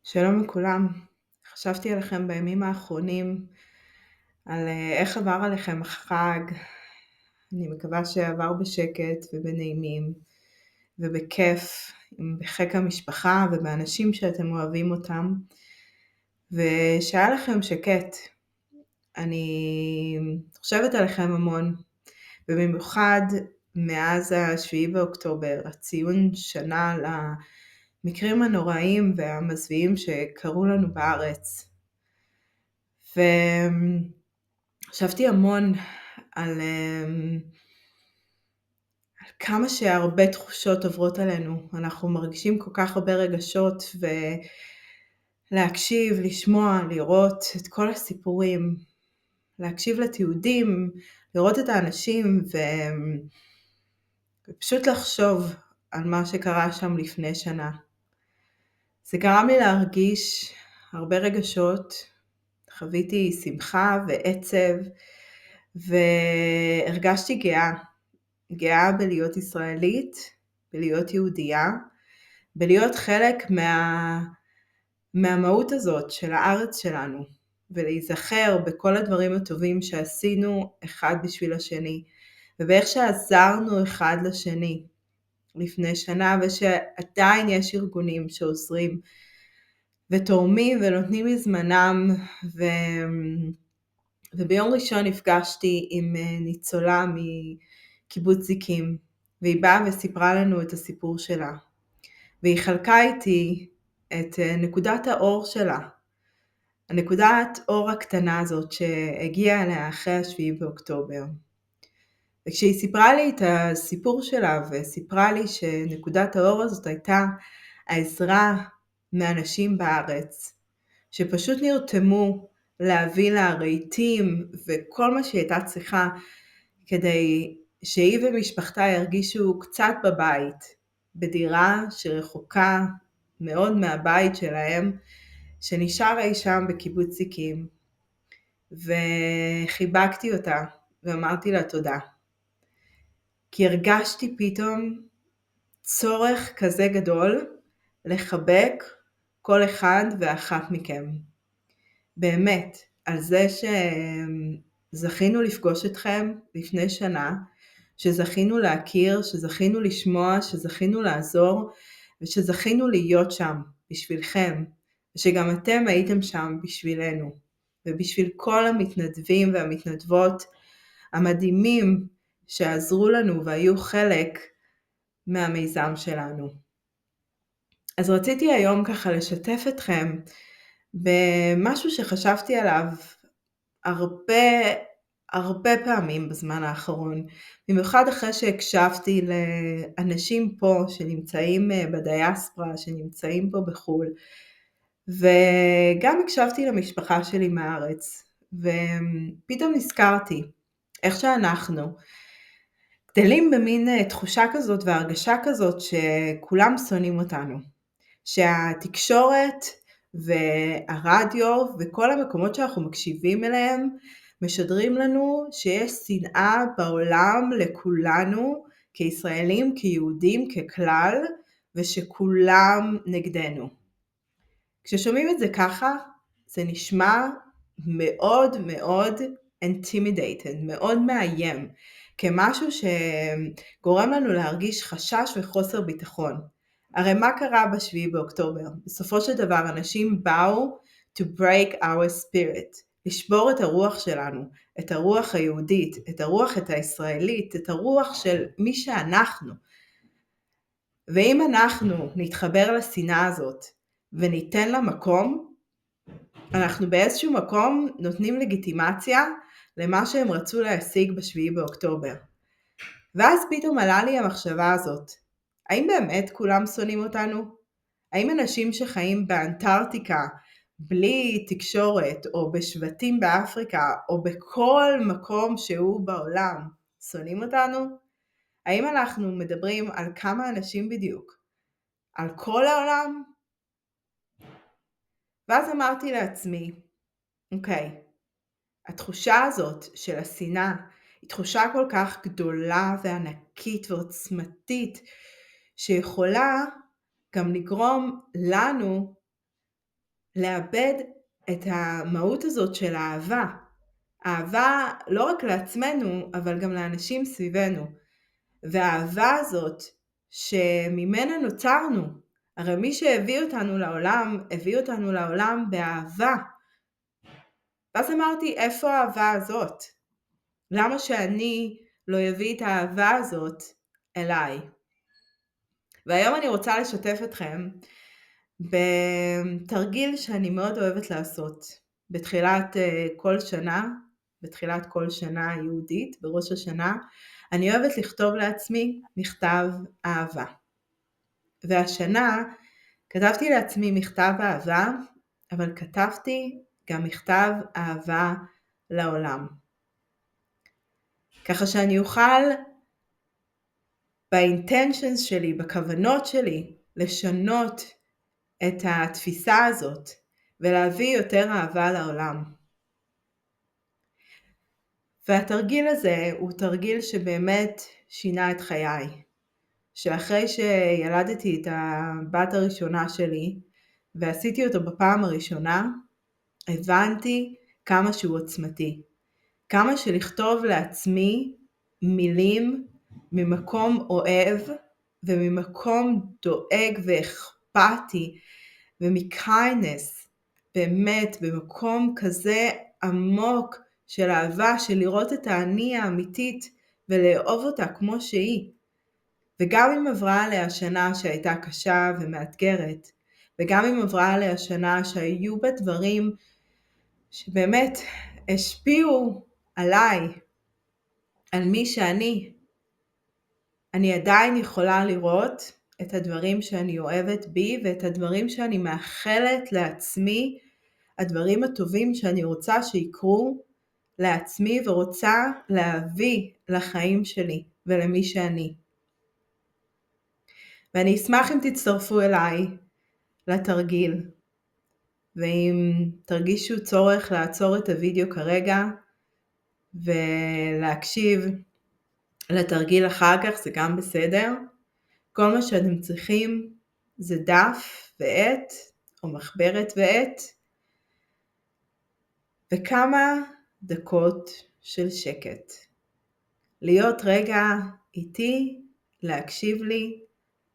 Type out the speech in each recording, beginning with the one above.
שלום לכולם. חשבתי עליכם בימים האחרונים, על איך עבר עליכם החג. אני מקווה שעבר בשקט ובנעימים ובכיף, בחיק המשפחה ובאנשים שאתם אוהבים אותם, ושהיה לכם שקט. אני חושבת עליכם המון, ובמיוחד מאז ה-7 באוקטובר, הציון שנה למקרים הנוראים והמזוויעים שקרו לנו בארץ. וחשבתי המון על כמה שהרבה תחושות עוברות עלינו. אנחנו מרגישים כל כך הרבה רגשות, ולהקשיב, לשמוע, לראות את כל הסיפורים, להקשיב לתיעודים, לראות את האנשים, ופשוט לחשוב על מה שקרה שם לפני שנה. זה גרם לי להרגיש הרבה רגשות. חוויתי שמחה ועצב, והרגשתי גאה בלהיות ישראלית, בלהיות יהודייה, בלהיות חלק מהמהות הזאת של הארץ שלנו, ולהיזכר בכל הדברים הטובים שעשינו אחד בשביל השני, ובאיך שעזרנו אחד לשני לפני שנה, ושעדיין יש ארגונים שעוזרים ותורמים ונותנים מזמנם, וביום ראשון נפגשתי עם ניצולה מקיבוץ זיקים, והיא באה וסיפרה לנו את הסיפור שלה, והיא חלקה איתי את נקודת האור שלה, הנקודת אור הקטנה הזאת שהגיעה אליה אחרי ה-7 באוקטובר. וכשהיא סיפרה לי את הסיפור שלה, וסיפרה לי שנקודת האור הזאת הייתה העזרה מאנשים בארץ, שפשוט נרתמו להביא לה רהיטים וכל מה שהיא הייתה צריכה, כדי שהיא ומשפחתה ירגישו קצת בבית, בדירה שרחוקה מאוד מהבית שלהם, שנשאר אי שם בקיבוץ זיקים. וחיבקתי אותה ואמרתי לה תודה. כי הרגשתי פתאום צורך כזה גדול לחבק כל אחד ואחת מכם. באמת, על זה שזכינו לפגוש אתכם לפני שנה, שזכינו להכיר, שזכינו לשמוע, שזכינו לעזור, ושזכינו להיות שם בשבילכם, ושגם אתם הייתם שם בשבילנו, ובשביל כל המתנדבים והמתנדבות המדהימים שעזרו לנו והיו חלק מהמיזם שלנו. אז רציתי היום ככה לשתף אתכם במשהו שחשבתי עליו הרבה פעמים בזמן האחרון, במיוחד אחרי שהקשבתי לאנשים פה שנמצאים בדיאספרה, שנמצאים פה בחול, וגם הקשבתי למשפחה שלי מהארץ, ופתאום נזכרתי איך שאנחנו גדלים במין תחושה כזאת והרגשה כזאת שכולם שונאים אותנו, שהתקשורת והרדיו וכל המקומות שאנחנו מקשיבים אליהם משדרים לנו שיש שנאה בעולם לכולנו, כישראלים, כיהודים, ככלל, ושכולם נגדנו. כששומעים את זה ככה, זה נשמע מאוד מאוד intimidated, מאוד מאיים, כמשהו שגורם לנו להרגיש חשש וחוסר ביטחון. הרי מה קרה ב-7 באוקטובר? בסופו של דבר אנשים באו to break our spirit, לשבור את הרוח שלנו, את הרוח היהודית, את הרוח את הישראלית, את הרוח של מי שאנחנו. ואם אנחנו נתחבר לשנאה הזאת וניתן לה מקום, אנחנו באיזשהו מקום נותנים לגיטימציה למה שהם רצו להשיג ב-7 באוקטובר. ואז פתאום עלה לי המחשבה הזאת, האם באמת כולם שונאים אותנו? האם אנשים שחיים באנטארקטיקה בלי תקשורת, או בשבטים באפריקה, או בכל מקום שהוא בעולם, שונאים אותנו? האם אנחנו מדברים על כמה אנשים בדיוק? על כל העולם? ואז אמרתי לעצמי, אוקיי, התחושה הזאת של השנאה היא תחושה כל כך גדולה וענקית ועוצמתית, שיכולה גם לגרום לנו לאבד את המהות הזאת של האהבה. אהבה לא רק לעצמנו, אבל גם לאנשים סביבנו. והאהבה הזאת שממנה נוצרנו, הרי מי שהביא אותנו לעולם, הביא אותנו לעולם באהבה. ואז אמרתי, איפה האהבה הזאת? למה שאני לא אביא את האהבה הזאת אליי? והיום אני רוצה לשתף אתכם בתרגיל שאני מאוד אוהבת לעשות בתחילת כל שנה יהודית, בראש השנה. אני אוהבת לכתוב לעצמי מכתב אהבה. והשנה כתבתי לעצמי מכתב אהבה, אבל כתבתי גם מכתב אהבה לעולם. ככה שאני אוכל באינטנשנס שלי, בכוונות שלי, לשנות את התפיסה הזאת ולהביא יותר אהבה לעולם. והתרגיל הזה הוא תרגיל שבאמת שינה את חיי. שאחרי שילדתי את הבת הראשונה שלי ועשיתי אותו בפעם הראשונה, הבנתי כמה שהוא עוצמתי. כמה שלכתוב לעצמי מילים ממקום אוהב וממקום דואג ואכפתי ומקיינס, באמת במקום כזה עמוק של אהבה, של לראות את האני האמיתית ולאהוב אותה כמו שהיא. וגם אם עברה עליה שנה שהייתה קשה ומאתגרת, וגם אם עברה עליה שנה שהיו בה דברים שבאמת השפיעו עליי, על מי אני עדיין יכולה לראות את הדברים שאני אוהבת בי ואת הדברים שאני מאחלת לעצמי, הדברים הטובים שאני רוצה שיקרו לעצמי ורוצה להביא לחיים שלי ולמי שאני. ואני אשמח אם תצטרפו אליי לתרגיל, ואם תרגישו צורך לעצור את הוידאו כרגע ולהקשיב לתרגיל אחר כך, זה גם בסדר. כל מה שאתם צריכים זה דף ועט או מחברת ועט וכמה דקות של שקט. להיות רגע איתי, להקשיב לי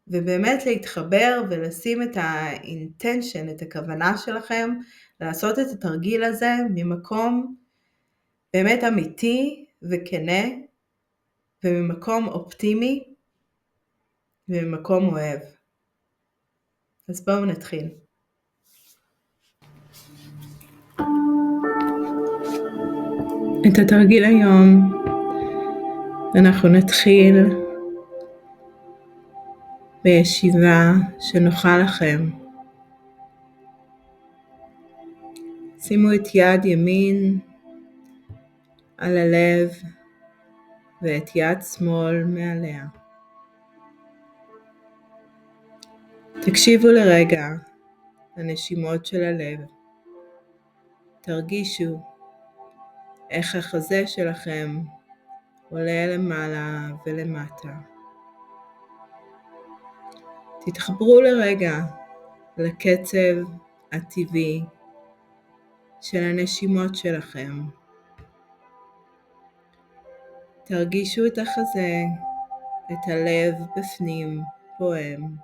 ובאמת להתחבר ולשים את האינטנשן, את הכוונה שלכם, לעשות את התרגיל הזה ממקום באמת אמיתי וכנה, וממקום אופטימי, וממקום אוהב. אז בואו נתחיל. את התרגיל היום אנחנו נתחיל בישיבה שנוחה לכם. שימו את יד ימין על הלב ואת יד שמאל מעליה. תקשיבו לרגע לנשימות של הלב. תרגישו איך החזה שלכם עולה למעלה ולמטה. תתחברו לרגע לקצב הטבעי של הנשימות שלכם. תרגישו את החזה, את הלב בפנים פועם.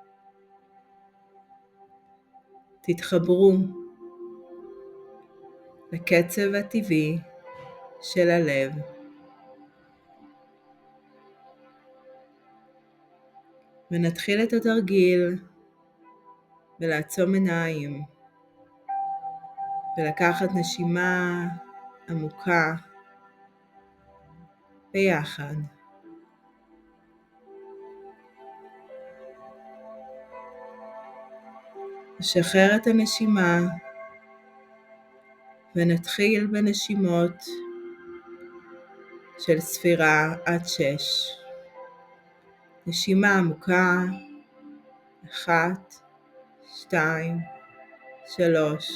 תתחברו לקצב הטבעי של הלב. ונתחיל את התרגיל ולעצום עיניים ולקחת נשימה עמוקה ביחד. נשחרר את הנשימה ונתחיל בנשימות של ספירה עד 6. נשימה עמוקה, 1, 2, 3,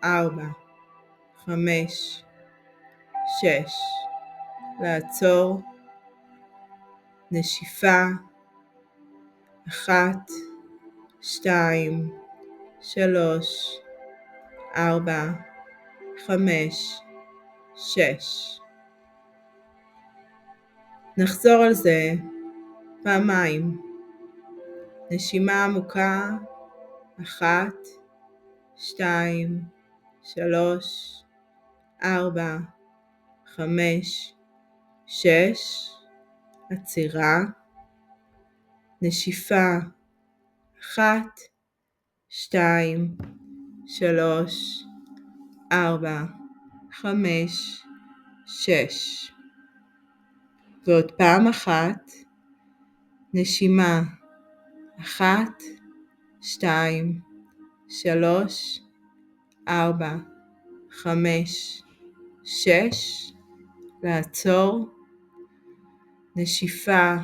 4, 5, 6. לעצור, נשיפה, 1, 2, 3, 4, 5, 6. נחזור על זה פעמיים. נשימה עמוקה, 1, 2, 3, 4, 5, 6. עצירה. נשיפה, 1, 2, 3, 4, 5, 6. ועוד פעם אחת. נשימה, 1, 2, 3, 4, 5, 6. לעצור. נשיפה,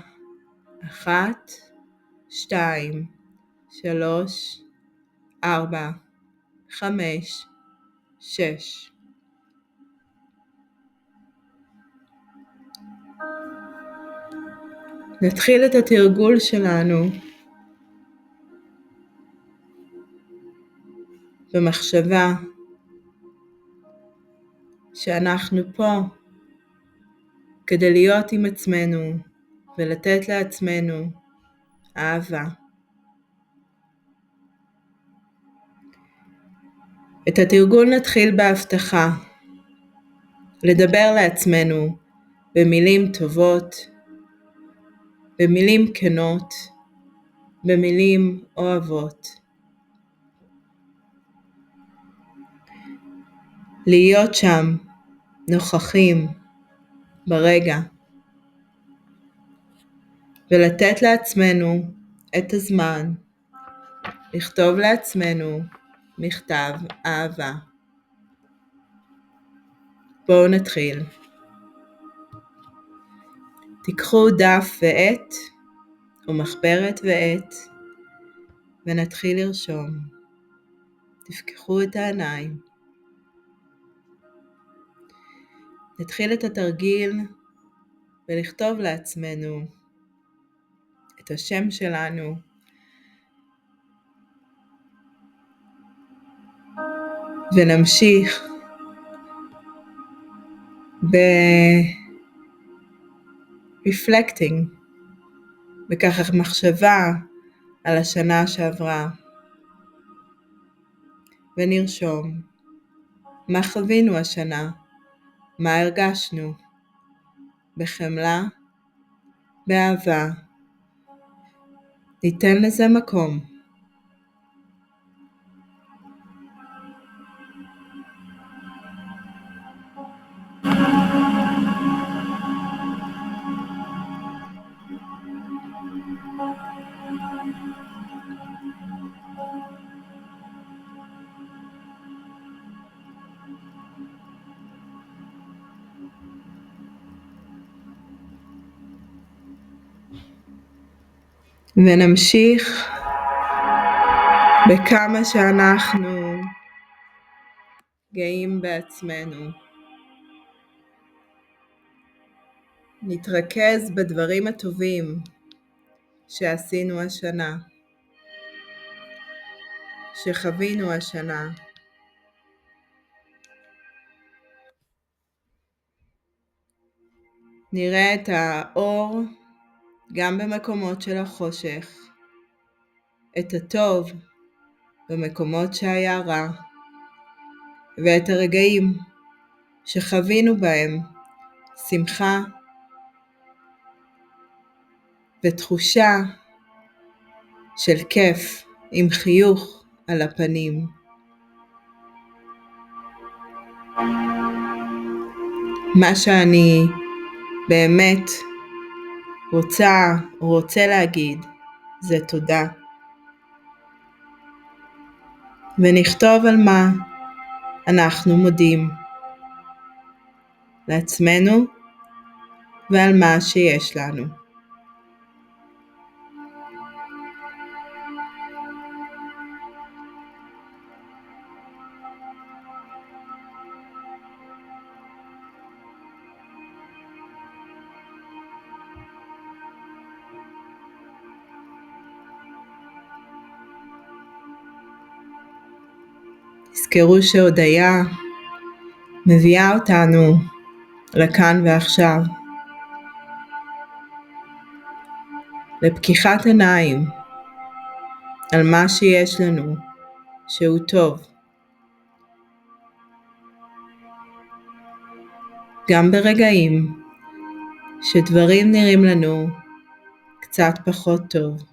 1, 2, 3, 4, 5, 6. נתחיל את התרגול שלנו במחשבה שאנחנו פה כדי להיות עם עצמנו ולתת לעצמנו אהבה. את התרגול נתחיל בהבטחה, לדבר לעצמנו במילים טובות, במילים כנות, במילים אוהבות. להיות שם, נוכחים, ברגע, ולתת לעצמנו את הזמן, לכתוב לעצמנו מכתב אהבה. בואו נתחיל. תיקחו דף ועט או מחברת ועט ונתחיל לרשום. תפקחו את העיניים. נתחיל את התרגיל ולכתוב לעצמנו את השם שלנו, ונמשיך ב-reflecting, בככה מחשבה על השנה שעברה, ונרשום מה חווינו השנה, מה הרגשנו, בחמלה, באהבה. ניתן לזה מקום. ונמשיך בכמה שאנחנו גאים בעצמנו. נתרכז בדברים הטובים שעשינו השנה, שחווינו השנה. נראה את האור גם במקומות של החושך, את הטוב במקומות שהיה רע, ואת הרגעים שחווינו בהם שמחה ותחושה של כיף עם חיוך על הפנים. מה שאני באמת רוצה להגיד זה תודה. ונכתוב על מה אנחנו מודים לעצמנו ועל מה שיש לנו. תזכרו שהודיה מביאה אותנו לכאן ועכשיו, לפקיחת עיניים על מה שיש לנו שהוא טוב. גם ברגעים שדברים נראים לנו קצת פחות טוב.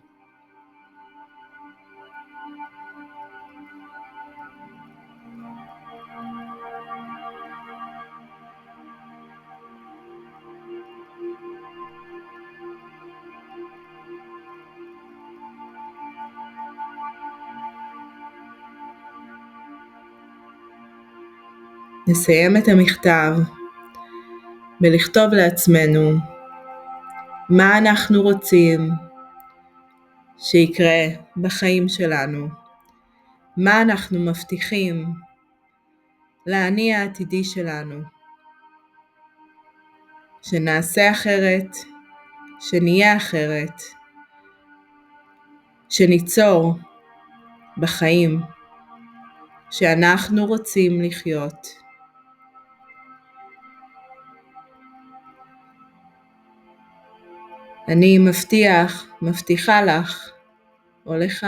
נסיים את המכתב בלכתוב לעצמנו מה אנחנו רוצים שיקרה בחיים שלנו, מה אנחנו מבטיחים לאני העתידי שלנו, שנעשה אחרת, שנהיה אחרת, שניצור בחיים שאנחנו רוצים לחיות. אני מבטיחה לך או לך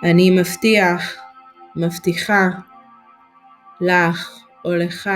אני מבטיחה לך או לך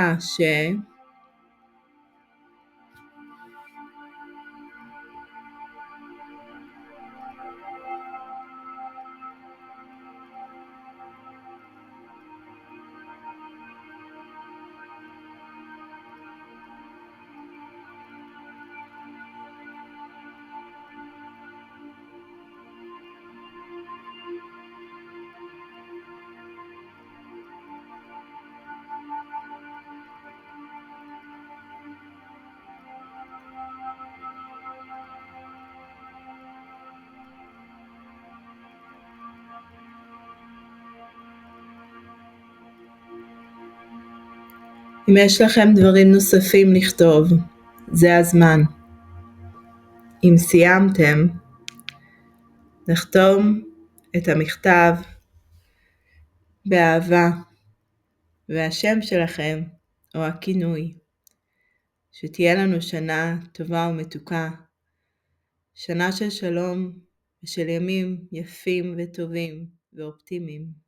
אם יש לכם דברים נוספים לכתוב, זה הזמן. אם סיימתם, נחתום את המכתב באהבה, והשם שלכם או הכינוי, שתהיה לנו שנה טובה ומתוקה, שנה של שלום ושל ימים יפים וטובים ואופטימיים.